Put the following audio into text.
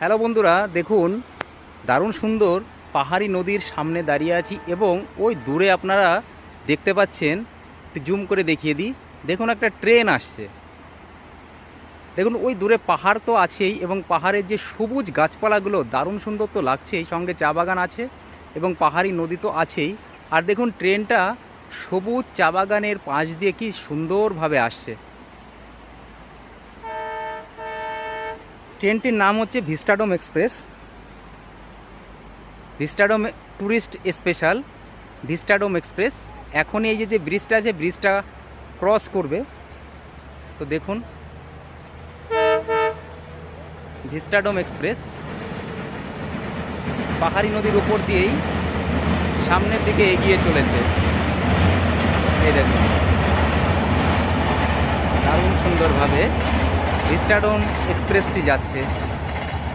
Hello বন্ধুরা, দেখুন দারুণ সুন্দর পাহাড়ি নদীর সামনে দাঁড়িয়ে আছি এবং ওই দূরে আপনারা দেখতে পাচ্ছেন, একটু জুম করে দেখিয়ে দিই। দেখুন একটা ট্রেন আসছে। দেখুন ওই দূরে পাহাড় তো আছেই এবং পাহাড়ের যে সবুজ গাছপালাগুলো দারুণ সুন্দর তো লাগছেই, সঙ্গে চা বাগান আছে এবং পাহাড়ি নদী তো আছেই। আর দেখুন ট্রেনটা সবুজ চা বাগানের পাশ দিয়ে কি সুন্দরভাবে আসছে। ট্রেনটির নাম হচ্ছে Vistadome express, Vistadome tourist special Vistadome express. এখনই এই যে ব্রিজটা আছে, ব্রিজটা ক্রস করবে। তো দেখুন ভিস্টাডোম এক্সপ্রেস পাহাড়ি নদীর উপর দিয়েই সামনের দিকে এগিয়ে চলেছে। এই দেখুন দারুণ সুন্দরভাবে ভিস্টাডোম এক্সপ্রেসটি যাচ্ছে।